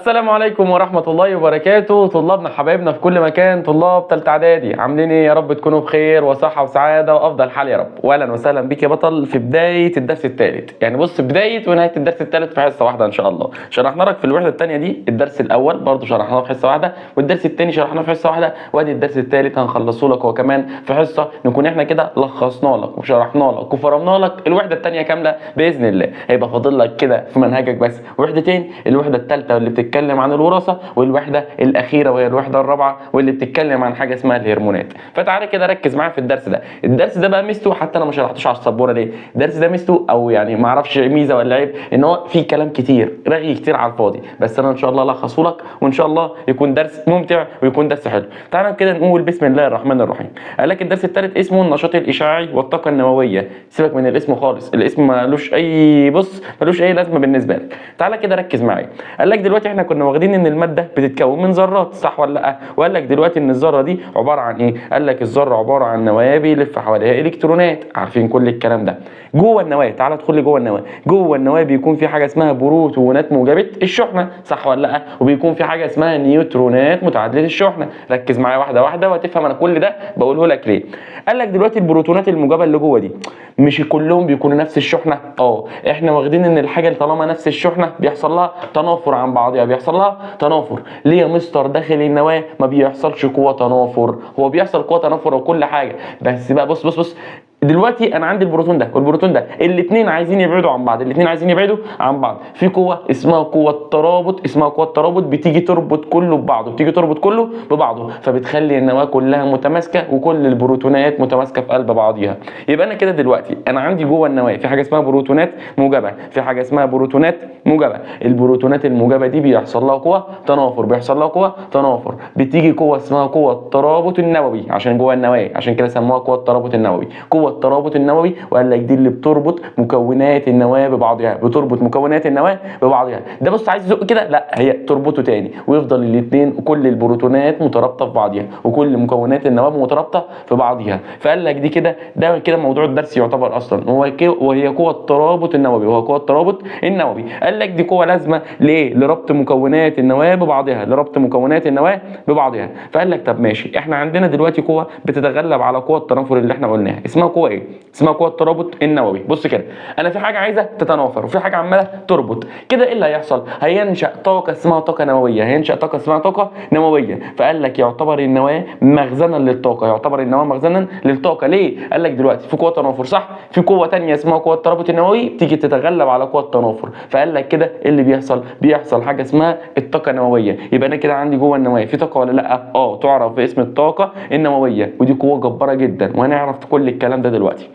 السلام عليكم ورحمة الله وبركاته. طلابنا حبايبنا في كل مكان، طلاب تالتة اعدادي، عاملين ايه؟ يا رب تكونوا بخير وصحة وسعادة وافضل حال يا رب. واهلا وسهلا بيك يا بطل في بداية الدرس الثالث، يعني بص بداية ونهاية الدرس الثالث في حصة واحدة ان شاء الله. شرحنا لك في الوحدة الثانية دي الدرس الاول برضو شرحناه في حصة واحدة، والدرس الثاني شرحناه في حصة واحدة، وادي الدرس الثالث هنخلصه لك هو كمان في حصة، نكون احنا كده لخصنا لك وشرحنا لك وفرمنا لك الوحدة الثانية كاملة باذن الله. هيبقى فاضل لك كده في منهجك بس وحدتين، الوحدة الثالثة اللي بتتكلم عن الوراثة، والوحدة الأخيرة وهي الوحدة الرابعة واللي بتتكلم عن حاجة اسمها الهرمونات. فتعالى كده ركز معايا في الدرس ده. الدرس ده بقى ميزته، حتى انا ما شرحتوش على السبورة ليه؟ الدرس ده ميزته او يعني ما اعرفش ميزة ولا عيب، ان هو فيه كلام كتير رغي كتير على الفاضي، بس انا ان شاء الله الخصه لك وان شاء الله يكون درس ممتع ويكون درس حلو. تعالى كده نقول بسم الله الرحمن الرحيم. قال لك الدرس الثالث اسمه النشاط الاشعاعي والطاقة النووية. سيبك من الاسم خالص، الاسم ملوش اي ملوش اي لازمة بالنسبة لك. تعالى كده ركز معايا. قال لك دلوقتي احنا كنا واخدين ان الماده بتتكون من ذرات، صح ولا لا؟ وقال لك دلوقتي ان الذره دي عباره عن ايه؟ قال لك الذره عباره عن نواه بيلف حواليها الكترونات، عارفين كل الكلام ده. جوه النواه، تعالى ادخل لي جوه النواه. جوه النواه بيكون في حاجه اسمها بروتونات موجبه الشحنه، صح ولا لا؟ وبيكون في حاجه اسمها نيوترونات متعادله الشحنه. ركز معايا واحده واحده وهتفهم انا كل ده بقوله لك ليه. قال لك دلوقتي البروتونات الموجبه اللي جوه دي مش كلهم بيكونوا نفس الشحنه؟ احنا واخدين ان الحاجه اللي طالما نفس الشحنه بيحصل لها تنافر عن بعضها، بيحصل لها تنافر. ليه يا مستر داخل النواه ما بيحصلش قوه تنافر؟ هو بيحصل قوه تنافر وكل حاجه، بس بقى بص دلوقتي انا عندي البروتون ده والبروتون ده الاثنين عايزين يبعدوا عن بعض، الاثنين عايزين يبعدوا عن بعض في قوه اسمها قوه ترابط، اسمها قوه ترابط بتيجي تربط كله ببعضه، بتيجي تربط كله ببعضه، فبتخلي النواه كلها متماسكه وكل البروتونات متماسكه في قلب بعضيها. يبقى انا كده دلوقتي انا عندي جوه النواه في حاجه اسمها بروتونات موجبه، في حاجه اسمها بروتونات موجبه. البروتونات الموجبه دي بيحصل لها قوه تنافر، بيحصل لها قوه تنافر، بتيجي قوه اسمها قوه الترابط النووي، عشان جوه النواه عشان كده سموها قوه الترابط النووي، قوه الترابط النووي. وقال لك دي اللي بتربط مكونات النواه ببعضها، بتربط مكونات النواه ببعضها. ده بص عايز تزق كده، لا هي تربطه تاني ويفضل الاثنين كل البروتونات مترابطه في بعضها وكل مكونات النواه مترابطه في بعضها. فقال لك دي كده ده كده موضوع الدرس يعتبر اصلا وهي قوه الترابط النووي، وهو قوه الترابط النووي. قال لك دي قوه لازمه ليه؟ لربط مكونات النواه ببعضها، لربط مكونات النواه ببعضها. فقال لك طب ماشي، احنا عندنا دلوقتي قوه بتتغلب على قوه التنافر اللي احنا قلناها، اسمها قوه ايه؟ اسمها قوه الترابط النووي. بص كده، انا في حاجه عايزه تتنافر وفي حاجه عماله تربط كده، ايه اللي هيحصل؟ هينشا طاقه اسمها طاقه نوويه، هينشا طاقه اسمها طاقه نوويه. فقال لك يعتبر النواه مخزنا للطاقه، يعتبر النواه مخزنا للطاقه. ليه؟ قال لك دلوقتي في قوه تنافر صح، في قوه ثانيه اسمها قوه الترابط النووي تيجي تتغلب على قوه التنافر. فقال لك كده ايه اللي بيحصل؟ بيحصل حاجه اسمها الطاقه النوويه. يبقى انا كده عندي جوه النواه في طاقه ولا لا؟ تعرف باسم الطاقه النوويه، ودي قوه جباره جدا وهنعرف كل الكلام ده دلوقتي.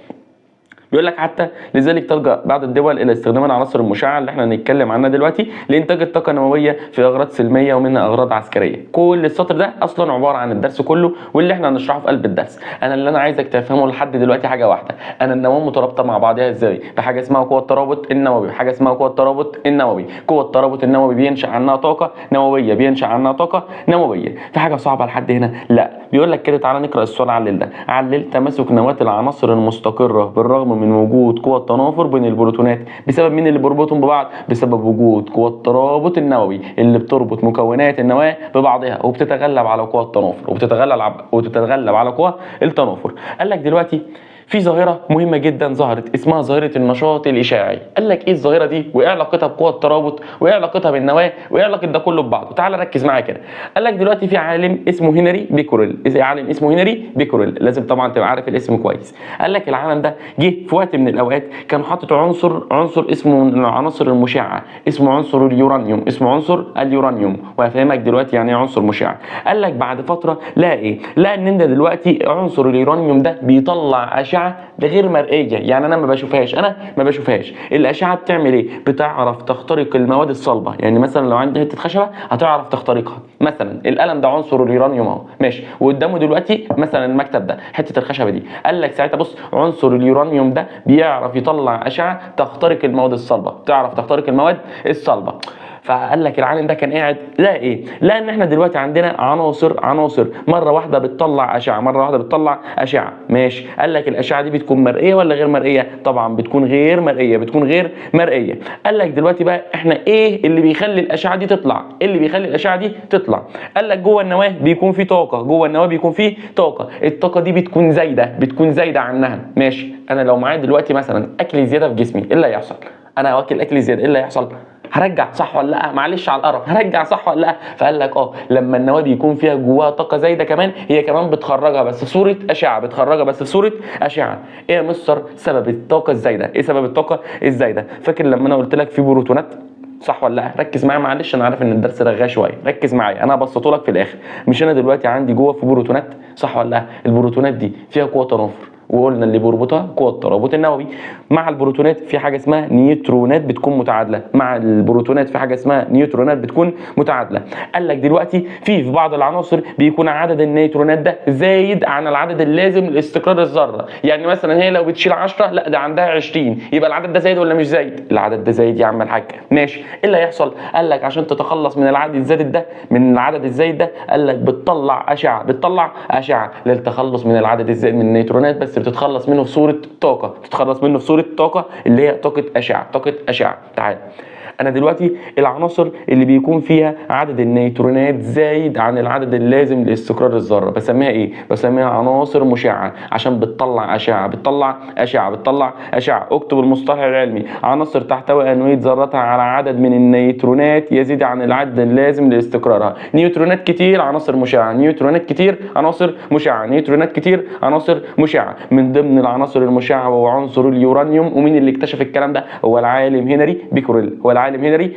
بيقول لك حتى لذلك تلجأ بعض الدول الى استخدام العناصر المشعه اللي احنا هنتكلم عنها دلوقتي لانتاج الطاقه النوويه في اغراض سلميه ومنها اغراض عسكريه. كل السطر ده اصلا عباره عن الدرس كله واللي احنا هنشرحه في قلب الدرس. اللي انا عايزك تفهمه لحد دلوقتي حاجه واحده، النواه مترابطه مع بعضها ازاي؟ بحاجه اسمها قوه الترابط النووي، بحاجه اسمها قوه الترابط النووي. قوه الترابط النووي بينشا عنها طاقه نوويه، بينشا عنها طاقه نوويه. في حاجه صعبه لحد هنا؟ لا. بيقول لك كده تعالى نقرا السؤال علل ده. علل تماسك نواه العناصر المستقره بالرغم من وجود قوة تنافر بين البروتونات بسبب مين اللي بيربطهم ببعض؟ بسبب وجود قوة الترابط النووي اللي بتربط مكونات النواة ببعضها وبتتغلب على قوة التنافر وبتتغلب على قوة التنافر. قال لك دلوقتي في ظاهرة مهمة جدا ظهرت اسمها ظاهرة النشاط الإشعاعي. قال لك ايه الظاهرة دي؟ وايه علاقتها بقوة الترابط؟ وايه علاقتها بالنواة؟ وايه علاقة ده كله ببعضه؟ تعال ركز معايا كده. قال لك دلوقتي في عالم اسمه هنري بيكوريل، عالم اسمه هنري بيكوريل، لازم طبعا تبقى عارف الاسم كويس. قال لك العالم ده جه في وقت من الأوقات كان حاطط عنصر اسمه من العناصر المشعة، اسمه عنصر اليورانيوم، اسمه عنصر اليورانيوم، وهفهمك دلوقتي يعني ايه عنصر مشع. قال لك بعد فترة لقى ايه؟ لقى ان انت دلوقتي عنصر اليورانيوم ده بيطلع أشعة غير مرئيه، يعني انا ما بشوفهاش. الاشعه بتعمل ايه؟ بتعرف تخترق المواد الصلبه. يعني مثلا لو عندي حته خشبه هتعرف تخترقها، مثلا القلم ده عنصر اليورانيوم اهو ماشي، وقدامه دلوقتي مثلا المكتب ده حته الخشبه دي. قال لك ساعتها بص عنصر اليورانيوم ده بيعرف يطلع اشعه تخترق المواد الصلبه، تعرف تخترق المواد الصلبه. فقال لك العالم ده كان قاعد لا ايه، لا ان احنا دلوقتي عندنا عناصر مره واحده بتطلع اشعه، مره واحده بتطلع اشعه. ماشي، قال لك الاشعه دي بتكون مرئيه ولا غير مرئيه؟ طبعا بتكون غير مرئيه، بتكون غير مرئيه. قال لك دلوقتي بقى احنا ايه اللي بيخلي الاشعه دي تطلع؟ ايه اللي بيخلي الاشعه دي تطلع؟ قال لك جوه النواه بيكون في طاقه، جوه النواه بيكون في طاقه، الطاقه دي بتكون زايده عنها. ماشي، انا لو معايا دلوقتي مثلا اكل زياده في جسمي، ايه اللي هيحصل؟ انا واكل اكل زياده، ايه اللي هيحصل؟ هرجع، صح ولا لا؟ معلش على القرف، هرجع صح ولا لا؟ فقال لك لما النواه بيكون فيها جواها طاقه زايده كمان، هي كمان بتخرجها بس في صوره اشعه، ايه يا مستر سبب الطاقه الزايده؟ ايه سبب الطاقه الزايده؟ فاكر لما انا قلت لك في بروتونات، صح ولا لا؟ ركز معايا معلش، انا عارف ان الدرس رغاه شويه، ركز معايا، انا هبسطه لك في الاخر. مش انا دلوقتي عندي جوه في بروتونات، صح ولا لا؟ البروتونات دي فيها قوه تنافر، وقلنا اللي بيربطها قوه الترابط النووي. مع البروتونات في حاجه اسمها نيوترونات بتكون متعادله، مع البروتونات في حاجه اسمها نيوترونات بتكون متعادله. قال لك دلوقتي في بعض العناصر بيكون عدد النيوترونات ده زايد عن العدد اللازم لاستقرار الذره. يعني مثلا هي لو بتشيل 10 لا ده عندها 20، يبقى العدد ده زايد ولا مش زايد؟ العدد ده زايد يا عم الحاج. ماشي، ايه اللي هيحصل؟ قال لك عشان تتخلص من العدد الزايد ده، قال لك بتطلع اشعه للتخلص من العدد الزايد من النيوترونات، بس بتتخلص منه في صوره طاقه اللي هي طاقه اشعه. تعال، انا دلوقتي العناصر اللي بيكون فيها عدد النيوترونات زايد عن العدد اللازم لاستقرار الذره بسميها ايه؟ بسميها عناصر مشعه، عشان بتطلع اشعه. اكتب المصطلح العلمي: عناصر تحتوي انويه ذرتها على عدد من النيوترونات يزيد عن العدد اللازم لاستقرارها. نيوترونات كتير عناصر مشعه، نيوترونات كتير عناصر مشعه. من ضمن العناصر المشعه هو عنصر اليورانيوم. ومين اللي اكتشف الكلام ده؟ هو العالم هنري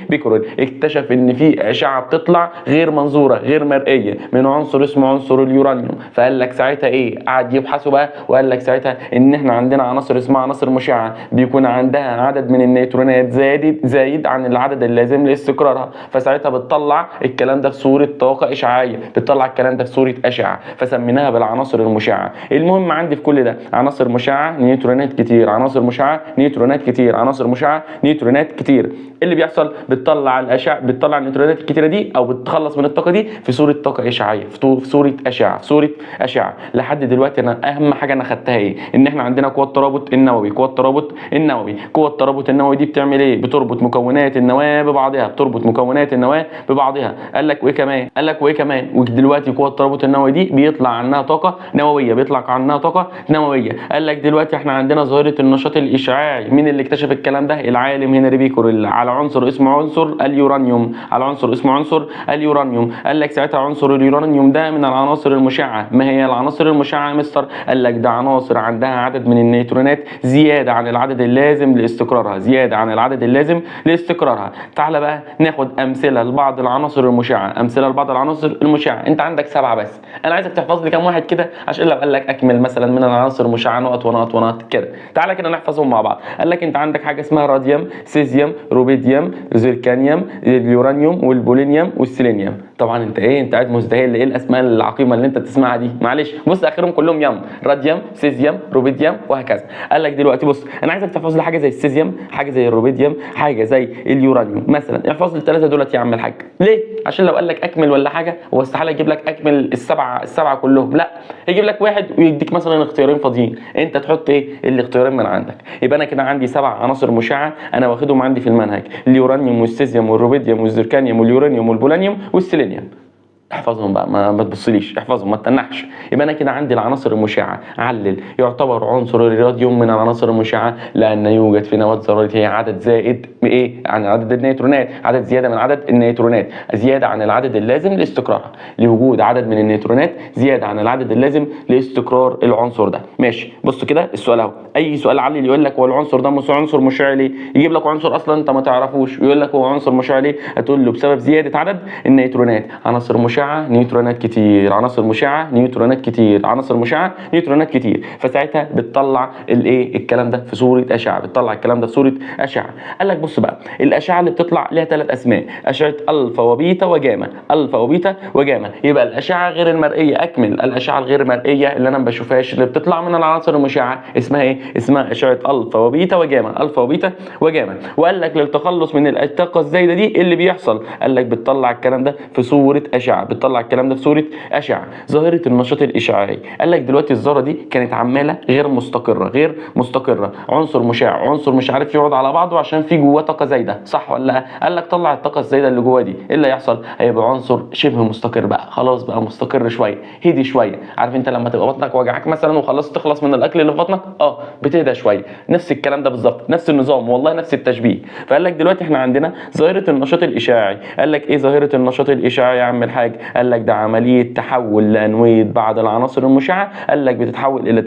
بيكوريل. اكتشف ان في اشعه بتطلع غير منظوره، غير مرئيه، من عنصر اسمه عنصر اليورانيوم. فقال لك ساعتها ايه؟ قعد يبحثوا بقى، وقال لك ساعتها ان احنا عندنا عناصر اسمها عناصر مشعه بيكون عندها عدد من النيوترونات زايد عن العدد اللازم لاستقرارها، فساعتها بتطلع الكلام ده في صوره طاقه اشعاعيه، بتطلع الكلام ده في صوره اشعه، فسميناها بالعناصر المشعه. المهم عندي في كل ده عناصر مشعه، نيوترونات كتير، عناصر مشعه، نيوترونات كتير، عناصر مشعه، نيوترونات كتير. اللي بيحصل بتطلع النيوترونات الكتيره دي، او بتتخلص من الطاقه دي في صوره طاقه اشعاعيه، في صوره اشعه. لحد دلوقتي انا اهم حاجه انا خدتها ايه؟ ان احنا عندنا قوه الترابط النووي. قوه الترابط النووي دي بتعمل ايه؟ بتربط مكونات النواه ببعضها. قال لك وايه كمان؟ ودلوقتي قوه الترابط النووي دي بيطلع عنها طاقه نوويه. قال لك دلوقتي احنا عندنا ظاهره النشاط الاشعاعي. مين اللي اكتشف الكلام ده؟ العالم هنري بيكوريل، على عنصر اسمه عنصر اليورانيوم. قال لك ساعتها عنصر اليورانيوم ده من العناصر المشعه. ما هي العناصر المشعه يا مستر؟ قال لك ده عناصر عندها عدد من النيوترونات زياده عن العدد اللازم لاستقرارها. تعال بقى ناخد امثله لبعض العناصر المشعه. انت عندك 7 بس، انا عايزك تحفظ لي كام واحد كده، عشان لو قال لك اكمل مثلا من العناصر المشعه نقط كده. تعال كده نحفظهم مع بعض. قال لك انت عندك حاجه اسمها راديوم، سيزيوم، روبيديوم، زيركانيوم، اليورانيوم، والبولينيوم، والسيلينيوم. طبعا انت قاعد مزدهل، ايه الاسماء العقيمه اللي انت بتسمعها دي؟ معلش بص، اخرهم كلهم يم: راديوم، سيزيوم، روبيديوم، وهكذا. قال لك دلوقتي بص، انا عايزك تحفظ لي حاجه زي السيزيوم، حاجه زي الروبيديوم، حاجه زي اليورانيوم مثلا. احفظ لي الثلاثه دولت يا عم الحاج. ليه؟ عشان لو قال لك اكمل ولا حاجه، هو استحاله يجيب لك اكمل السبعه كلهم، لا، يجيب لك واحد ويديك مثلا اختيارين فاضيين، انت تحط ايه؟ الاختيارين من عندك. يبقى انا كده عندي 7 عناصر مشعه انا واخدهم عندي في المنهج: اليورانيوم والسيزيوم والروبيديوم والزيركانيوم واليورانيوم والبولانيوم والسيلينيوم. احفظهم بقى، ما تبصليش، احفظهم ما تتنحش. يبقى انا كده عندي العناصر المشعه. علل: يعتبر عنصر الراديوم من العناصر المشعه لان يوجد في نواه ذرته عدد زائد عن عدد النيوترونات، عدد زياده من عدد النيوترونات، زياده عن العدد اللازم لاستقرارها، لوجود عدد من النيوترونات زياده عن العدد اللازم لاستقرار العنصر ده. ماشي، بص كده السؤال اهو، اي سؤال علل يقول لك هو العنصر ده عنصر مشع ليه؟ يجيب لك عنصر اصلا انت ما تعرفوش ويقول لك هو عنصر مشع ليه؟ هتقول له بسبب زياده عدد النيوترونات. عناصر مشعه مشعه نيوترونات كتير، عناصر مشعه نيوترونات كتير، عناصر مشعه نيوترونات كتير. فساعتها بتطلع الايه الكلام ده في صوره اشعه، بتطلع الكلام ده في صوره اشعه. قال لك بص بقى، الاشعه اللي بتطلع ليها 3 اسماء: اشعه الفا وبيتا وجاما، الفا وبيتا وجاما. يبقى الاشعه غير المرئيه، اكمل الاشعه الغير مرئيه اللي انا ما بشوفهاش اللي بتطلع من العناصر المشعه اسمها ايه؟ اسمها اشعه الفا وبيتا وجاما، الفا وبيتا وجاما. وقال لك للتخلص من الطاقه الزايده دي اللي بيحصل، قال لك بتطلع الكلام ده في صوره اشعه، بتطلع الكلام ده في صوره اشعه. ظاهره النشاط الاشعاعي، قال لك دلوقتي الذره دي كانت عماله غير مستقره، غير مستقره، عنصر مشع، عنصر مش عارف يقعد على بعضه عشان في جواه طاقه زايده، صح ولا لا؟ قال لك طلع الطاقه الزايده اللي جواه دي، ايه اللي هيحصل؟ هيبقى عنصر شبه مستقر بقى، خلاص بقى مستقر شويه، هدي شويه. عارف انت لما تبقى بطنك وجعك مثلا وخلاص تخلص من الاكل اللي في بطنك، بتهدى شويه، نفس الكلام ده بالظبط، نفس النظام، والله نفس التشبيه. فقال لك دلوقتي احنا عندنا ظاهره النشاط الاشعاعي. قال لك ايه ظاهره النشاط الاشعاعي يا عم الحاج؟ قال لك ده عمليه تحول لانويه بعض العناصر المشعه، قال لك بتتحول الى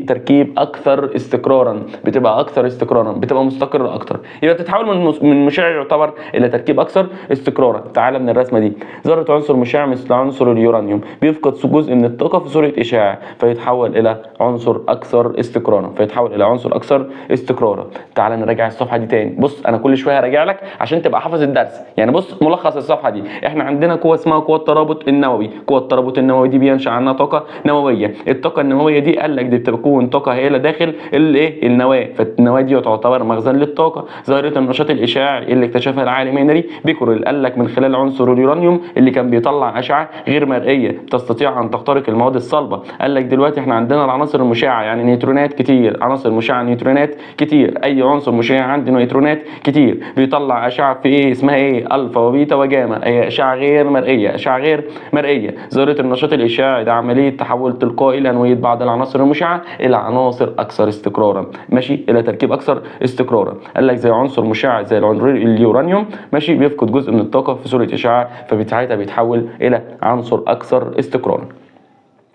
تركيب اكثر استقرارا، بتبقى اكثر استقرارا، بتبقى مستقره اكثر. يبقى بتتحول من مشع يعتبر الى تركيب اكثر استقرارا. تعالى من الرسمه دي، ذره عنصر مشع مثل عنصر اليورانيوم بيفقد جزء من الطاقه في صوره اشعاع، فيتحول الى عنصر اكثر استقرارا، فيتحول الى عنصر اكثر استقرارا. تعالى نراجع الصفحه دي تاني. بص انا كل شويه هراجع لك عشان تبقى حافظ الدرس. يعني بص ملخص الصفحه دي، احنا عندنا قوه اسمها قوه الترابط النووي، قوه الترابط النووي دي بينشا عنها طاقه نوويه. الطاقه النوويه دي قال لك دي بتكون طاقه هائله داخل الايه النواه، فالنواه دي تعتبر مخزن للطاقه. ظاهره النشاط الاشعاعي اللي اكتشفها العالم هنري بيكوريل، قال لك من خلال عنصر اليورانيوم اللي كان بيطلع اشعه غير مرئيه تستطيع ان تخترق المواد الصلبه. قال لك دلوقتي احنا عندنا العناصر المشعه يعني نيوترونات كتير، عناصر مشعه نيوترونات كتير، اي عنصر مشع عنده نيوترونات كتير بيطلع اشعه في ايه اسمها ايه؟ الفا وبيتا وجاما، اي اشعه غير مرئيه، اشعه غير مرئيه. ظاهره النشاط الاشعاعي ده عمليه تحول تلقائي لانويه بعض العناصر المشعه الى عناصر اكثر استقرارا، ماشي، الى تركيب اكثر استقرارا. قال لك زي عنصر مشع زي اليورانيوم، ماشي، بيفقد جزء من الطاقه في صوره اشعاع، فبساعتها بيتحول الى عنصر اكثر استقرارا.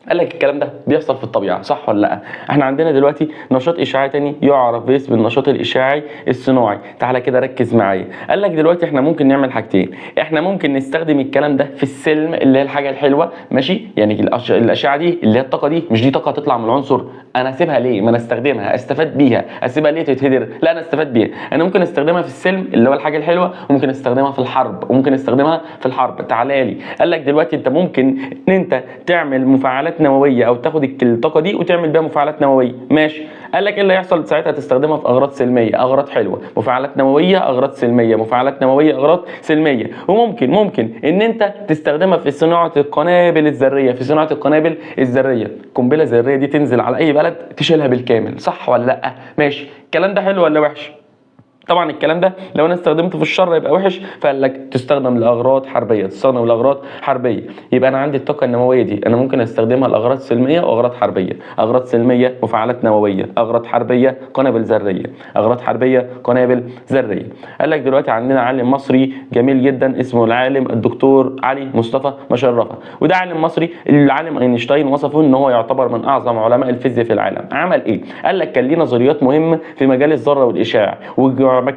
قال لك الكلام ده بيحصل في الطبيعه، صح ولا لا؟ احنا عندنا دلوقتي نشاط اشعاعي تاني يعرف باسم النشاط الاشعاعي الصناعي. تعالى كده ركز معايا. قال لك دلوقتي احنا ممكن نعمل حاجتين، احنا ممكن نستخدم الكلام ده في السلم اللي هي الحاجه الحلوه، ماشي، يعني الاشعه دي اللي هي الطاقه دي، مش دي طاقه تطلع من العنصر، انا اسيبها ليه؟ ما انا استخدمها، استفاد بيها، اسيبها ليه تتهدر؟ لا انا استفاد بيها. انا ممكن استخدمها في السلم اللي هو الحاجه الحلوه، وممكن استخدمها في الحرب، وممكن استخدمها في الحرب. تعالى لي. قال لك دلوقتي انت ممكن ان انت تعمل مفاعلات نوويه او تاخد الطاقه دي وتعمل بيها مفاعلات نوويه، ماشي. قال لك ايه اللي هيحصل ساعتها؟ تستخدمها في اغراض سلميه، اغراض حلوه، مفاعلات نوويه، اغراض سلميه، مفاعلات نوويه، اغراض سلميه. وممكن ان انت تستخدمها في صناعه القنابل الذريه، في صناعه القنابل الذريه. قنبله ذريه دي تنزل على اي بلد تشيلها بالكامل، صح ولا لا؟ ماشي. الكلام ده حلو ولا وحش؟ طبعا الكلام ده لو انا استخدمته في الشر يبقى وحش. فقال لك تستخدم لاغراض حربيه، تستخدم لاغراض حربيه. يبقى انا عندي الطاقه النوويه دي انا ممكن استخدمها لاغراض سلميه واغراض حربيه. اغراض سلميه مفاعلات نوويه، اغراض حربيه قنابل ذريه، اغراض حربيه قنابل ذريه. قال لك دلوقتي عندنا عالم مصري جميل جدا اسمه العالم الدكتور علي مصطفى مشرفه، وده عالم مصري العالم اينشتاين وصفه ان هو يعتبر من اعظم علماء الفيزياء في العالم. عمل ايه؟ قال لك كان ليه نظريات مهمه في مجال الذره والاشعاع،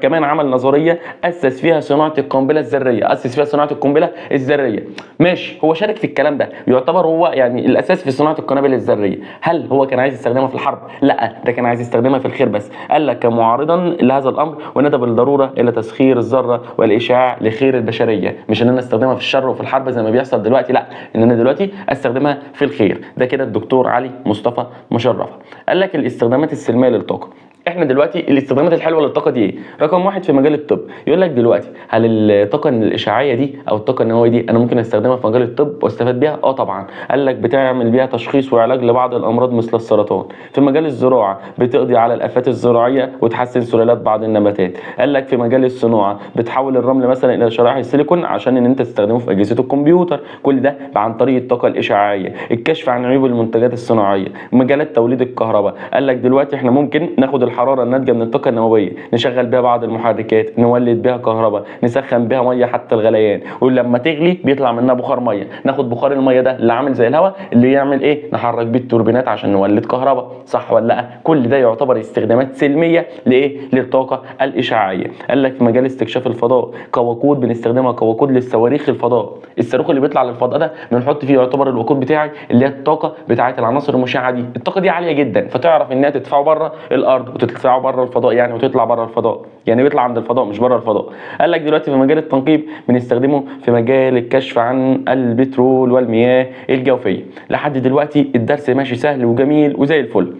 كمان عمل نظريه اسس فيها صناعه القنبله الذريه، اسس فيها صناعه القنبله الذريه. ماشي، هو شارك في الكلام ده، يعتبر هو يعني الاساس في صناعه القنابل الذريه. هل هو كان عايز يستخدمها في الحرب؟ لا، ده كان عايز يستخدمها في الخير بس. قال لك كان معارضا لهذا الامر وندى بالضروره الى تسخير الذره والاشعاع لخير البشريه، مش ان انا استخدمها في الشر وفي الحرب زي ما بيحصل دلوقتي، لا، ان انا دلوقتي استخدمها في الخير. ده كده الدكتور علي مصطفى مشرفه. قال لك الاستخدامات السلميه للطاقه. احنا دلوقتي الاستخدامات الحلوه للطاقه دي ايه؟ رقم واحد في مجال الطب، يقول لك دلوقتي هل الطاقه الاشعاعيه دي او الطاقه النوويه دي انا ممكن استخدمها في مجال الطب واستفاد بيها؟ طبعا. قال لك بتعمل بيها تشخيص وعلاج لبعض الامراض مثل السرطان. في مجال الزراعه بتقضي على الافات الزراعيه وتحسن سلالات بعض النباتات. قال لك في مجال الصناعه بتحول الرمل مثلا الى شرائح السيليكون عشان ان انت تستخدمه في اجهزه الكمبيوتر، كل ده عن طريق الطاقه الاشعاعيه. الكشف عن عيوب المنتجات الصناعيه، مجالات توليد الكهرباء. قال لك دلوقتي احنا ممكن ناخد الحراره الناتجه من الطاقه النوويه نشغل بيها بعض المحركات، نولد بيها كهرباء، نسخن بيها ميه حتى الغليان، ولما تغلي بيطلع منها بخار ميه، ناخد بخار الميه ده اللي عامل زي الهواء اللي يعمل ايه؟ نحرك بيه التوربينات عشان نولد كهرباء، صح ولا لا؟ كل ده يعتبر استخدامات سلميه لايه؟ للطاقه الاشعاعيه. قال لك في مجال استكشاف الفضاء كوقود بنستخدمها كوقود للصواريخ الفضاء، الصاروخ اللي بيطلع للفضاء ده بنحط فيه يعتبر الوقود بتاعي اللي هي الطاقه بتاعه العناصر المشعه دي، الطاقه دي عاليه جدا فتعرف انها تدفعه بره الارض وتدفعه بره الفضاء يعني، وتطلع بره الفضاء يعني بيطلع عند الفضاء مش بره الفضاء. قال لك دلوقتي في مجال التنقيب بنستخدمه في مجال الكشف عن البترول والمياه الجوفيه. لحد دلوقتي الدرس ماشي سهل وجميل وزي الفل،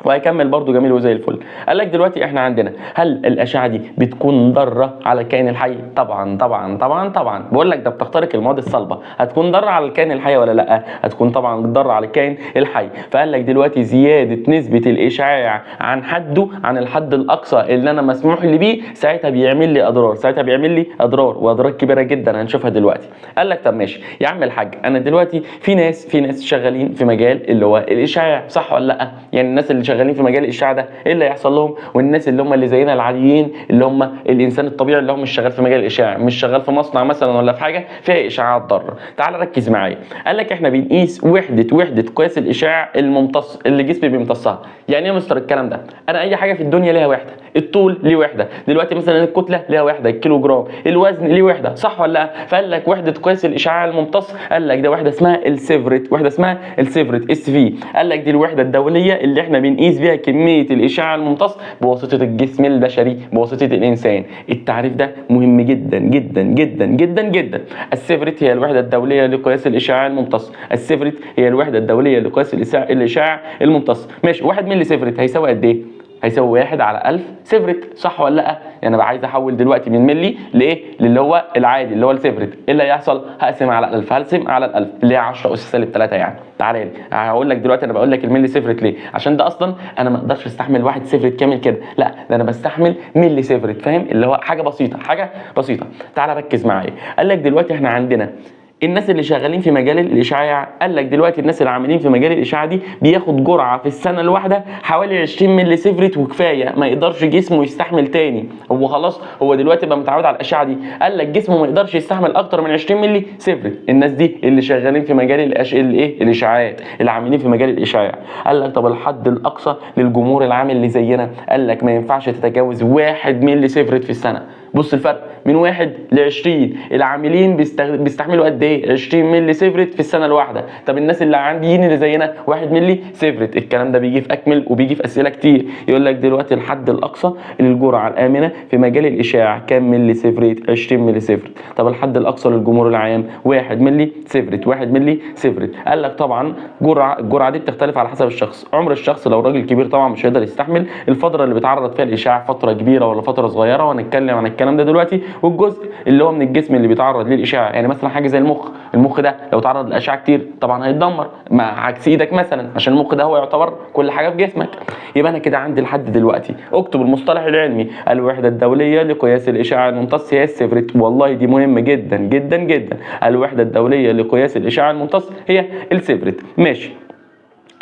وهيكمل برضو جميل وزي الفل. قال لك دلوقتي احنا عندنا هل الاشعه دي بتكون ضاره على الكائن الحي؟ طبعا طبعا طبعا طبعا، بقول لك ده بتخترق المواد الصلبه، هتكون ضاره على الكائن الحي ولا لا؟ هتكون طبعا ضاره على الكائن الحي. فقال لك دلوقتي زياده نسبه الاشعاع عن حده، عن الحد الاقصى اللي انا مسموح لي بيه، ساعتها بيعمل لي اضرار، ساعتها بيعمل لي اضرار واضرار كبيره جدا هنشوفها دلوقتي. قال لك طب ماشي يا عم الحاج، انا دلوقتي في ناس شغالين في مجال اللي هو الاشعاع، صح ولا لا؟ يعني الناس اللي شغالين في مجال الاشعاع ده ايه اللي هيحصل لهم؟ والناس اللي هم اللي زينا العاديين اللي هم الانسان الطبيعي اللي هو مش شغال في مجال الاشعاع، مش شغال في مصنع مثلا ولا في حاجه فيها اشعاعات ضاره. تعال ركز معايا. قال لك احنا بنقيس وحده قياس الاشعاع الممتص اللي جسمي بيمتصها. يعني ايه يا مستر الكلام ده؟ انا اي حاجه في الدنيا ليها وحده، الطول ليه وحده، دلوقتي مثلا الكتله ليها وحده الكيلو جرام، الوزن ليه وحده، صح ولا لا؟ فقال لك وحده قياس الاشعاع الممتص، قال لك ده وحده اسمها السيفرت، وحده اسمها السيفرت اس في. قال لك دي الوحده الدوليه اللي احنا بنقيس بيها كميه الاشعاع الممتص بواسطه الجسم البشري، بواسطه الانسان. التعريف ده مهم جدا جدا جدا جدا جدا. السيفرت هي الوحده الدوليه لقياس الاشعاع الممتص، السيفرت هي الوحده الدوليه لقياس الاشعاع الممتص. ماشي، 1 مللي سيفرت هيساوي قد ايه؟ هيساوي 1 على 1000 سيفرت، صح ولا لا؟ يعني انا عايز احول دلوقتي من ملي لايه؟ اللي هو العادي اللي هو السيفرت. ايه اللي هيحصل؟ هقسم على 1000، هقسم على 1000 اللي هي 10 اس سالب 3 يعني. تعالى لي هقول لك دلوقتي، انا بقول لك الملي سيفرت ليه؟ عشان ده اصلا انا ما اقدرش استحمل 1 سيفرت كامل كده، لا ده انا بستحمل ملي سيفرت، فاهم؟ اللي هو حاجه بسيطه، حاجه بسيطه. تعالى ركز معايا. قال لك دلوقتي احنا عندنا الناس اللي شغالين في مجال الاشعاع. قال لك دلوقتي الناس اللي عاملين في مجال الاشعاع دي بياخد جرعه في السنه الواحده حوالي 20 مللي سيفرت وكفايه، ما يقدرش جسمه يستحمل تاني، هو خلاص هو دلوقتي بقى متعود على الاشعه دي. قال لك جسمه ما يقدرش يستحمل اكتر من 20 مللي سيفرت. الناس دي اللي شغالين في مجال الاشعاعات، اللي عاملين في مجال الاشعاع. قال لك طب الحد الاقصى للجمهور العام اللي زينا، قال لك ما ينفعش تتجاوز 1 مللي سيفرت في السنه. بص الفرق من 1 ل 20. العاملين بيستحملوا قد ايه؟ 20 مللي سيفرت في السنه الواحده. طب الناس اللي عنديين اللي زينا 1 مللي سيفرت. الكلام ده بيجي في اكمل وبيجي في اسئله كتير. يقول لك دلوقتي الحد الاقصى للجرعه الامنه في مجال الاشعاع كام مللي سيفرت؟ 20 مللي سيفرت. طب الحد الاقصى للجمهور العام 1 مللي سيفرت، 1 مللي سيفرت. قال لك طبعا الجرعه دي بتختلف على حسب الشخص، عمر الشخص. لو راجل كبير طبعا مش هيقدر يستحمل الفتره اللي بيتعرض فيها الاشعاع، فتره كبيره ولا فتره صغيره، وهنتكلم عن الكلام ده دلوقتي. والجزء اللي هو من الجسم اللي بيتعرض للاشعاع، يعني مثلا حاجه زي المخ ده لو تعرض للاشعه كتير طبعا هيتدمر، مع عكس ايدك مثلا، عشان المخ ده هو يعتبر كل حاجه في جسمك. يبقى انا كده عندي لحد دلوقتي اكتب المصطلح العلمي، الوحده الدوليه لقياس الاشعاع الممتص هي السيفرت. والله دي مهمه جدا جدا جدا. الوحده الدوليه لقياس الاشعاع الممتص هي السيفرت. ماشي.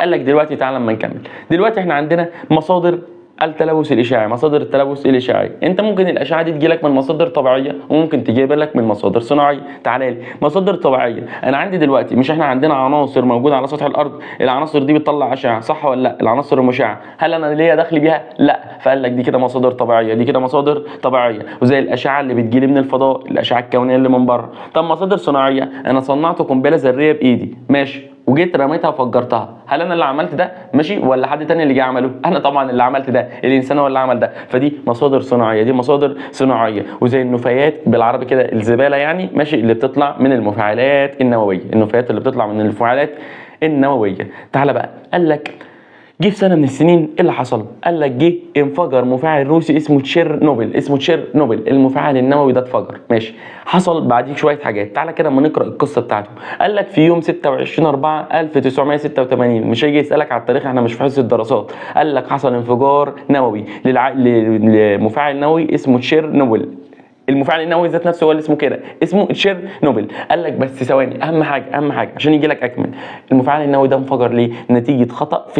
قال لك دلوقتي تعالى اما نكمل. دلوقتي احنا عندنا مصادر التلوث الاشعاعي، مصادر التلوث الاشعاعي. انت ممكن الاشعه دي تجي لك من مصادر طبيعيه وممكن تجيب لك من مصادر صناعيه. تعالى لي مصادر طبيعيه. انا عندي دلوقتي مش احنا عندنا عناصر موجوده على سطح الارض، العناصر دي بتطلع اشعه، صح ولا لا؟ العناصر المشعه، هل انا ليا دخل بيها؟ لا. فقال لك دي كده مصادر طبيعيه، دي كده مصادر طبيعيه، وزي الاشعه اللي بتجي لي من الفضاء، الاشعه الكونيه اللي من بره. طب مصادر صناعيه، انا صنعت قنبله ذريه بايدي، ماشي، وجيت رميتها وفجرتها، هل انا اللي عملت ده؟ ماشي، ولا حد تاني اللي جه عمله؟ انا طبعا اللي عملت ده، الانسان هو اللي عمل ده. فدي مصادر صناعيه، دي مصادر صناعيه. وزي النفايات بالعربي كده، الزباله يعني، ماشي، اللي بتطلع من المفاعلات النوويه، النفايات اللي بتطلع من المفاعلات النوويه. تعالى بقى، قال لك جه في سنه من السنين ايه اللي حصل؟ قال لك جه انفجر مفاعل روسي اسمه تشيرنوبل، المفاعل النووي ده اتفجر، ماشي. حصل بعديه شويه حاجات، تعالى كده اما نقرا القصه بتاعته. قال لك في يوم 26/4/1986، مش هيجي يسالك على التاريخ، احنا مش في حصه الدراسات. قال لك حصل انفجار نووي لمفاعل نووي اسمه تشيرنوبل، المفاعل النووي ذات نفسه هو اللي اسمه كده، اسمه تشيرنوبل. قال لك بس ثواني، اهم حاجه عشان يجي لك اكمل، المفاعل النووي ده انفجر ليه؟ نتيجه خطا في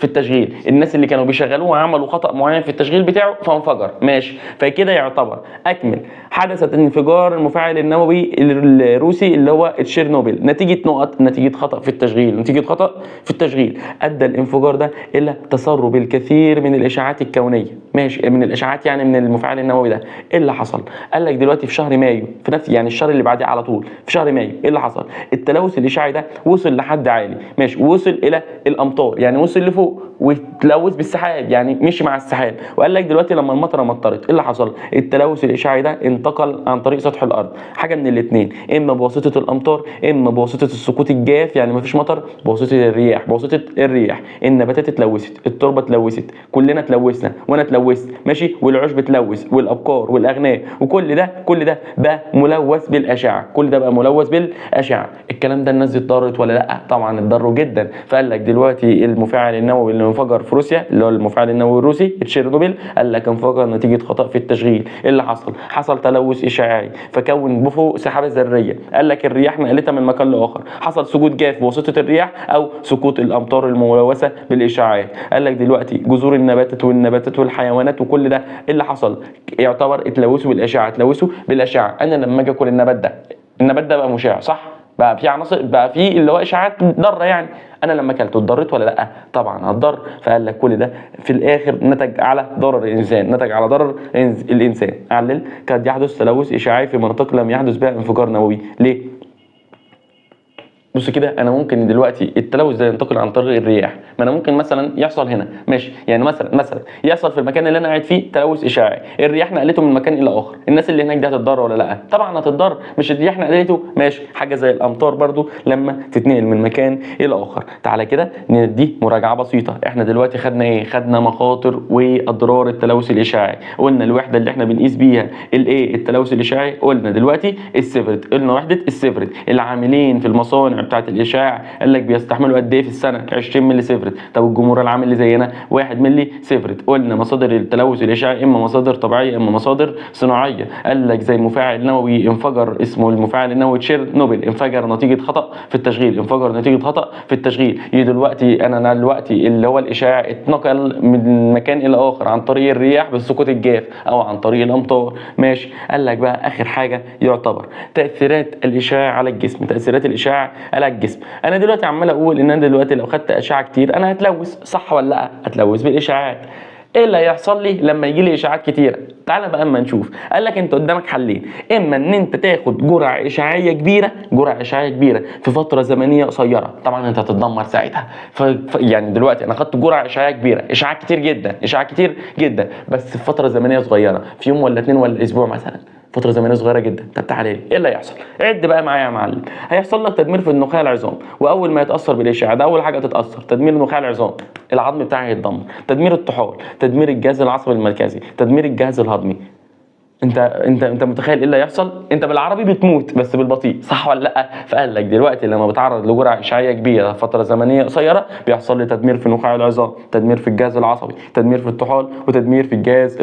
التشغيل، الناس اللي كانوا بيشغلوه عملوا خطا معين في التشغيل بتاعه فانفجر. ماشي، فكده يعتبر اكمل حدثت انفجار المفاعل النووي الروسي اللي هو تشيرنوبل نتيجه خطا في التشغيل، ادى الانفجار ده الى تسرب الكثير من الاشعاعات الكونيه. ماشي، من الاشعاعات يعني من المفاعل النووي ده. ايه اللي حصل؟ قال لك دلوقتي في شهر مايو، في نفس يعني الشهر اللي بعديه على طول، في شهر مايو ايه اللي حصل؟ التلوث الاشعاعي ده وصل لحد عالي. ماشي، وصل الى الامطار، يعني وصل لفوق وتلوث بالسحاب، يعني مشي مع السحاب. وقال لك دلوقتي لما المطره مطرت ايه اللي حصل؟ التلوث الاشعاعي ده انتقل عن طريق سطح الارض، حاجه من الاثنين، اما بواسطه الامطار اما بواسطه السقوط الجاف، يعني مفيش مطر، بواسطه الرياح النباتات اتلوثت، التربه اتلوثت، كلنا اتلوثنا وانا اتلوثت. ماشي، والعشب اتلوث والابقار والاغنام، وكل ده بقى ملوث بالاشعه، الكلام ده الناس دي اتضرت ولا لا؟ طبعا اتضروا جدا. فقال لك دلوقتي المفاعل النووي اللي انفجر في روسيا اللي هو المفاعل النووي الروسي تشيرنوبل، قال لك انفجر نتيجه خطا في التشغيل. ايه اللي حصل تلوث اشعاعي فكون بفوق سحابه ذريه. قال لك الرياح نقلتها من مكان لاخر، حصل سقوط جاف بواسطه الرياح او سقوط الامطار الملوثه بالاشعاعات. قال لك دلوقتي جذور النباتات والحيوانات وكل ده اللي حصل يعتبر اتلوثوا بالاشعه. انا لما اجي اكل النبات ده بقى مشع، صح؟ بقى في عناصر، بقى في اللي هو اشعاعات ضاره. يعني انا لما اكلته اتضريت ولا لا؟ طبعا هتضر. فقال لك كل ده في الاخر نتج على ضرر الانسان. علل قد يحدث تلوث اشعاعي في مناطق لم يحدث بها انفجار نووي. ليه؟ بص كده، انا ممكن دلوقتي التلوث ده ينتقل عن طريق الرياح، ما انا ممكن مثلا يحصل هنا، ماشي، يعني مثلا يحصل في المكان اللي انا قاعد فيه تلوث اشعاعي، الرياح نقلته من مكان الى اخر، الناس اللي هناك دي هتتضرر ولا لا؟ طبعا هتتضرر. مش الرياح نقلته، ماشي، حاجه زي الامطار برضو لما تتنقل من مكان الى اخر. تعالى كده ندي مراجعه بسيطه. احنا دلوقتي خدنا ايه؟ خدنا مخاطر واضرار التلوث الاشعاعي. قلنا الوحده اللي احنا بنقيس بيها الايه التلوث الاشعاعي، قلنا دلوقتي السيفرت، قلنا وحده السيفرت. العاملين في المصانع بتاعه الاشعاع قال لك بيستحملوا قد ايه في السنه؟ 20 ملي سيفرت. طب الجمهور العام اللي زينا 1 ملي سيفرت. قلنا مصادر التلوث الاشعاعي اما مصادر طبيعيه اما مصادر صناعيه. قال لك زي المفاعل نووي انفجر اسمه المفاعل النووي تشيرنوبل، انفجر نتيجه خطا في التشغيل. دلوقتي انا دلوقتي اللي هو الاشعاع اتنقل من مكان الى اخر عن طريق الرياح بالسقوط الجاف او عن طريق الامطار. ماشي، قال لك بقى اخر حاجه يعتبر تاثيرات الاشعاع على الجسم. انا دلوقتي عمال اقول ان انا دلوقتي لو خدت اشعه كتير انا هتلوث، صح ولا لا؟ هتلوث بالاشعاعات. ايه اللي هيحصل لي لما يجي لي اشعاعات كتيره؟ تعالى بقى اما نشوف. قال لك انت قدامك حلين، اما ان انت تاخد جرعه اشعاعيه كبيره في فتره زمنيه قصيره، طبعا انت هتتدمر ساعتها. يعني دلوقتي انا خدت جرعه اشعاعيه كبيره، اشعاع كتير جدا بس في فتره زمنيه صغيره، في يوم ولا 2 ولا اسبوع مثلا، فتره زمنيه صغيره جدا. طب تعالى لي، ايه اللي هيحصل؟ عد بقى معايا يا معلم. هيحصل لك تدمير في النخاع العظام، واول ما يتاثر بالاشعاع ده اول حاجه تتاثر تدمير النخاع العظام، العظم بتاعي هيتدمر، تدمير الطحال، تدمير الجهاز العصبي المركزي، تدمير الجهاز الهضمي. انت متخيل ايه اللي هيحصل؟ انت بالعربي بتموت بس بالبطيء، صح ولا لا؟ فقال لك دلوقتي لما بتعرض لجرعه اشعاعيه كبيره فتره زمنيه قصيره بيحصل لي تدمير في نخاع العظام، تدمير في الجهاز العصبي، تدمير في الطحال، وتدمير في الجهاز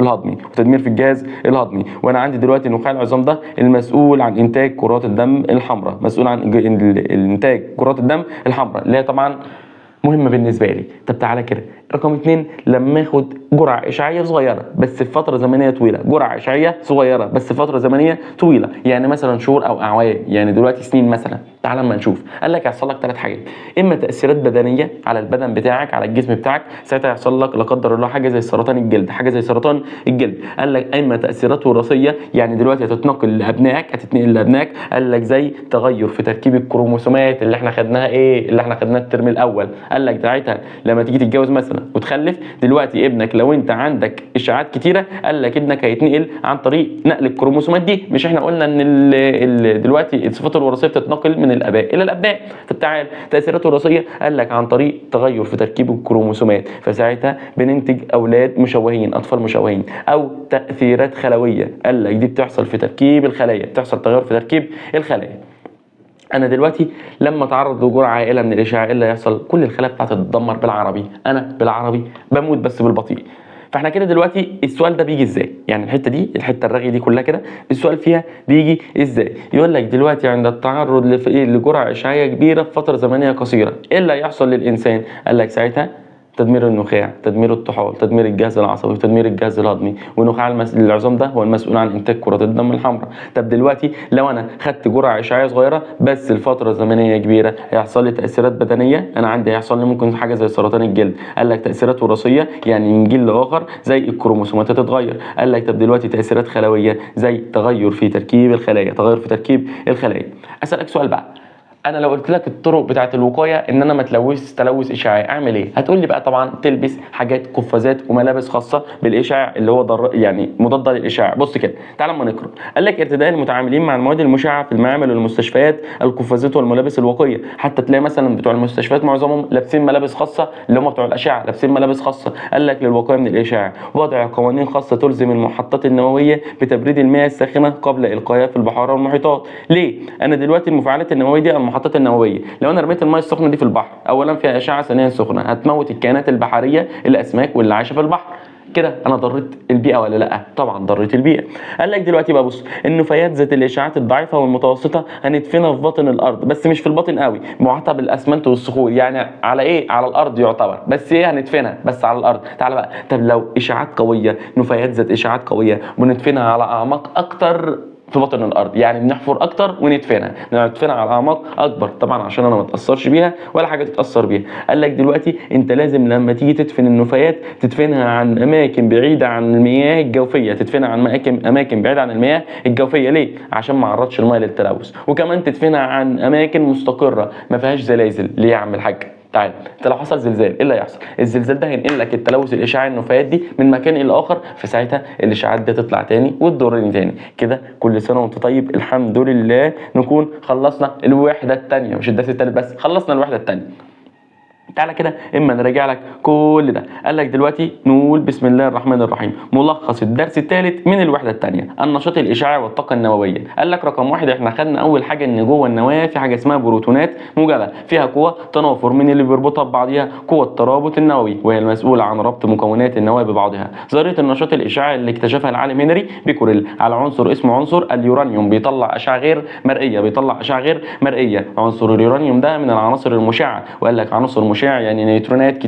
الهضمي. وانا عندي دلوقتي نخاع العظام ده المسؤول عن انتاج كرات الدم الحمراء، انتاج كرات الدم الحمراء اللي هي طبعا مهمه بالنسبه لي. طب تعالى كده، رقم 2 لما اخد جرعه اشعاعيه صغيره بس في فتره زمنيه طويله، يعني مثلا شهور او اعوام، يعني دلوقتي سنين مثلا. تعالى اما نشوف. قال لك هيحصل لك 3 حاجات، اما تاثيرات بدنيه على البدن بتاعك، على الجسم بتاعك، ساعتها هيحصل لك لا قدر الله حاجه زي سرطان الجلد، قال لك اما تاثيرات وراثيه، يعني دلوقتي هتتنقل لابنائك، قال لك زي تغير في تركيب الكروموسومات اللي احنا خدناها الترم الاول. قال لك ساعتها لما تيجي تتجوز مثلا وتخلف، دلوقتي ابنك لو انت عندك اشاعات كتيره، قال لك ابنك هيتنقل عن طريق نقل الكروموسومات دي. مش احنا قلنا ان دلوقتي الصفات الوراثيه بتتنقل من الاباء الى الابناء؟ طب تعال، تاثيرات وراثيه قال لك عن طريق تغير في تركيب الكروموسومات، فساعتها بننتج اولاد مشوهين، اطفال مشوهين. او تاثيرات خلويه، قال لك دي بتحصل في تركيب الخلايا، بتحصل تغير في تركيب الخلايا. انا دلوقتي لما اتعرض لجرعه عائله من الاشعاع، ايه اللي هيحصل؟ كل الخلايا بتاعتي تتدمر. بالعربي انا بموت بس بالبطيء. فاحنا كده دلوقتي السؤال ده بيجي ازاي؟ يعني الحته دي، الحته الرغي دي كلها كده السؤال فيها بيجي ازاي؟ يقول لك دلوقتي عند التعرض لجرعه اشعاعيه كبيره في فتره زمنيه قصيره، ايه اللي هيحصل للانسان؟ قال لك ساعتها تدمير النخاع، تدمير الطحال، تدمير الجهاز العصبي، تدمير الجهاز الهضمي، ونخاع العظام ده هو المسؤول عن انتاج كرات الدم الحمراء. طب دلوقتي لو انا خدت جرعه اشعاعيه صغيره بس الفتره زمنيه كبيره، هيحصل لي تاثيرات بدنيه، انا عندي هيحصل لي ممكن حاجه زي سرطان الجلد. قال لك تاثيرات وراثيه، يعني من جيل لاخر زي الكروموسومات تتغير. قال لك طب دلوقتي تاثيرات خلويه زي تغير في تركيب الخلايا، تغير في تركيب الخلايا. اسالك سؤال بقى، انا لو قلت لك الطرق بتاعه الوقايه ان انا ما اتلوث تلوث اشعاعي اعمل ايه؟ هتقول لي بقى طبعا تلبس حاجات قفازات وملابس خاصه بالاشعاع اللي هو يعني مضاده للاشعاع. بص كده تعال اما نقرا. قال لك ارتداء المتعاملين مع المواد المشعه في المعامل والمستشفيات القفازات والملابس الوقائيه، حتى تلاقي مثلا بتوع المستشفيات معظمهم لابسين ملابس خاصه، اللي هم بتوع الاشعه لابسين ملابس خاصه. قال لك للوقايه من الاشعاع، وضع قوانين خاصه تلزم المحطات النوويه بتبريد المياه الساخنه قبل القائها في البحار والمحيطات. ليه؟ انا دلوقتي المفاعلات النوويه دي المحطات النوويه، لو انا رميت الميه السخنه دي في البحر، اولا فيها اشعه، ثانيا سخنه، هتموت الكائنات البحريه، الاسماك واللي عايشه في البحر. كده انا ضريت البيئه ولا لا؟ طبعا ضريت البيئه. قال لك دلوقتي بقى بص، النفايات ذات الاشعاعات الضعيفه والمتوسطه هندفنها في باطن الارض، بس مش في الباطن قوي، محاطه بالاسمنت والصخور. يعني على ايه؟ على الارض يعتبر، بس ايه هندفنها بس على الارض. تعال بقى، طب لو اشعاعات قويه، نفايات ذات اشعاعات قويه، بندفنها على اعماق اكتر في باطن الارض، يعني بنحفر اكتر ندفنها على اعماق اكبر، طبعا عشان انا ما اتاثرش بيها ولا حاجه تتاثر بيها. قال لك دلوقتي انت لازم لما تيجي تدفن النفايات تدفنها عن اماكن بعيده عن المياه الجوفيه، تدفنها عن اماكن بعيده عن المياه الجوفيه. ليه؟ عشان ما عرضش المياه للتلوث، وكمان تدفنها عن اماكن مستقره ما فيهاش زلازل. ليه يا عم الحاج؟ تعال، انت لو حصل زلزال ايه اللي هيحصل؟ الزلزال ده هينقل لك التلوث الاشعاعي النفايات دي من مكان الى اخر، فساعتها الاشعاعات دي تطلع تاني وتضرني تاني. كده كل سنه وانت طيب، الحمد لله نكون خلصنا الوحده الثانيه، مش الدرس الثالث بس، خلصنا الوحده الثانيه. تعالى كده اما نراجع لك كل ده. قال لك دلوقتي نقول بسم الله الرحمن الرحيم، ملخص الدرس الثالث من الوحده الثانيه، النشاط الاشعاعي والطاقه النوويه. قال لك رقم واحد، احنا خدنا اول حاجه ان جوه النواه في حاجه اسمها بروتونات موجبه، فيها قوه تنافر من اللي بيربطها ببعضها، قوه الترابط النووي، وهي المسؤوله عن ربط مكونات النواه ببعضها. ظاهره النشاط الاشعاعي اللي اكتشفها العالم هنري بيكوريل على عنصر اسمه عنصر اليورانيوم، بيطلع اشعه غير مرئيه، عنصر اليورانيوم ده من العناصر المشعه. وقال لك عنصر مشع يعني نيوترونات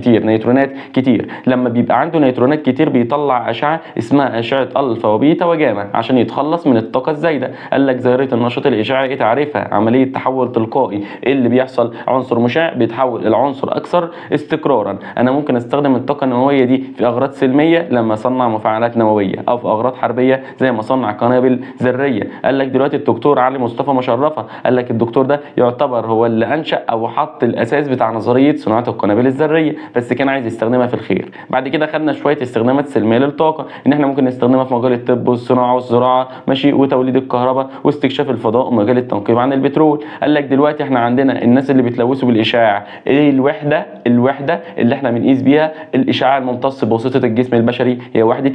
كتير، لما بيبقى عنده نيوترونات كتير بيطلع اشعه اسمها اشعه الفا وبيتا وجاما عشان يتخلص من الطاقه الزايده. قال لك ظاهره النشاط الاشعاعي ايه تعريفها؟ عمليه تحول تلقائي. ايه اللي بيحصل؟ عنصر مشع بيتحول الى عنصر اكثر استقرارا. انا ممكن استخدم الطاقه النوويه دي في اغراض سلميه لما اصنع مفاعلات نوويه، او في اغراض حربيه زي ما اصنع قنابل ذريه. قال لك دلوقتي الدكتور علي مصطفى مشرفه، قال لك الدكتور ده يعتبر هو اللي انشا او حط الاساس بتاع نظريه صناعه القنابل الذريه، بس كان عايز يستخدمها في الخير. بعد كده خدنا شويه استخدامات سلميه للطاقه، ان احنا ممكن نستخدمها في مجال الطب والصناعه والزراعه، ماشي، وتوليد الكهرباء واستكشاف الفضاء ومجال التنقيب عن البترول. قال لك دلوقتي احنا عندنا الناس اللي بيتلوثوا بالاشعاع، ايه الوحده اللي احنا بنقيس بيها الاشعاع الممتص بواسطه الجسم البشري؟ هي وحده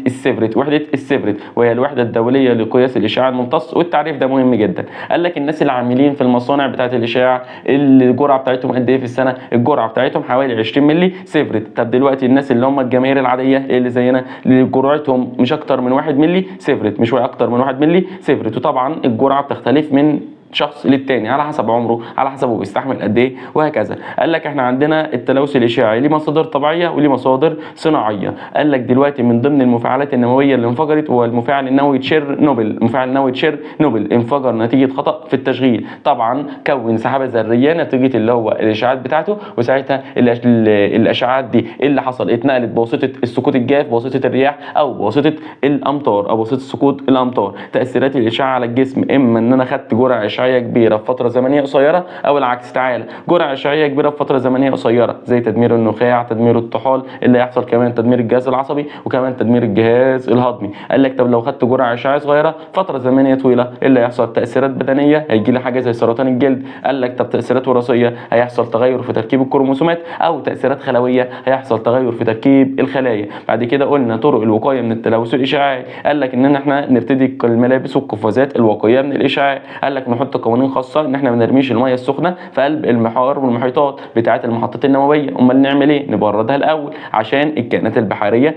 السيفرت، وهي الوحده الدوليه لقياس الاشعاع الممتص، والتعريف ده مهم جدا. قال لك الناس اللي عاملين في المصانع بتاعه الاشعاع الجرعه بتاعتهم قد ايه في السنه؟ الجرعه بتاعتهم حوالي 20 مللي سيفرت. طب دلوقتي الناس اللي هم الجماهير العاديه اللي زينا اللي جرعتهم مش اكتر من 1 مللي سيفرت، مش اكتر من 1 مللي سيفرت. وطبعا الجرعه بتختلف من شخص للتاني على حسب عمره، على حسب هو بيستحمل قد ايه، وهكذا. قال لك احنا عندنا التلوث الاشعاعي ليه مصادر طبيعيه وليه مصادر صناعيه. قال لك دلوقتي من ضمن المفاعلات النوويه اللي انفجرت هو المفاعل النووي تشيرنوبل، انفجر نتيجه خطا في التشغيل. طبعا كون سحابه ذريه نتيجه اللي هو الاشعاعات بتاعته، وساعتها الاشعاعات دي اللي حصل اتنقلت بواسطه السقوط الجاف، بواسطه الرياح، او بواسطه الامطار، او بواسطه سقوط الامطار. تاثيرات الاشعاع على الجسم، اما ان انا خدت جرعه اشعاعيه كبيره في فتره زمنيه قصيره، او العكس. تعالى، جرعه اشعاعيه كبيره في فتره زمنيه قصيره زي تدمير النخاع، تدمير الطحال، اللي هيحصل كمان تدمير الجهاز العصبي، وكمان تدمير الجهاز الهضمي. قال لك طب لو خدت جرعه اشعاعيه صغيره فتره زمنيه طويله، اللي هيحصل تاثيرات بدنيه، هيجي لي حاجه زي سرطان الجلد. قال لك طب تاثيرات وراثيه، هيحصل تغير في تركيب الكروموسومات، او تاثيرات خلويه، هيحصل تغير في تركيب الخلايا. بعد كده قلنا طرق الوقايه من التلوث الاشعاعي. قال لك ان احنا نرتدي الملابس والقفازات الوقايه من الاشعاع. قال لك نحط بنحط قوانين خاصه ان احنا ما نرميش الميه السخنه في قلب المحار والمحيطات بتاعه المحطات النوويه. امال نعمل ايه؟ نبردها الاول عشان الكائنات البحريه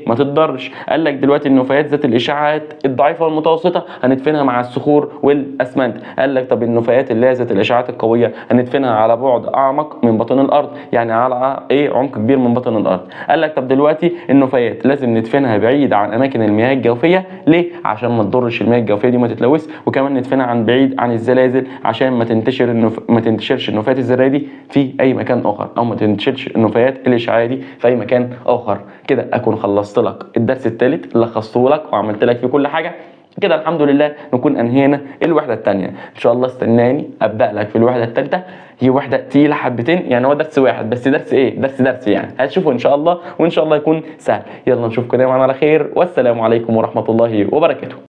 ما تتضرش. قال لك دلوقتي النفايات ذات الاشعاعات الضعيفه والمتوسطه هندفنها مع الصخور والاسمنت. قال لك طب النفايات اللي هي ذات الاشعاعات القويه هندفنها على بعد اعمق من بطن الارض، يعني على عمق كبير من بطن الارض. قال لك طب دلوقتي النفايات لازم ندفنها بعيد عن اماكن المياه الجوفيه. ليه؟ عشان ما تضرش المياه الجوفيه دي ما تتلوث، وكمان ندفنها عن بعيد عن الزلازل عشان ما تنتشرش النفايات الذريه دي في اي مكان اخر، او ما تنتشرش النفايات الاشعاعيه دي في اي مكان اخر. كده اكون خلصت لك الدرس الثالث، لخصته لك وعملت لك فيه كل حاجه. كده الحمد لله نكون انهينا الوحده الثانيه. ان شاء الله استناني ابدا لك في الوحده الثالثه. هي وحده تقيله حبتين، يعني هو درس واحد بس، درس درس يعني هتشوفوا ان شاء الله، وان شاء الله يكون سهل. يلا نشوفكم دايما على خير، والسلام عليكم ورحمه الله وبركاته.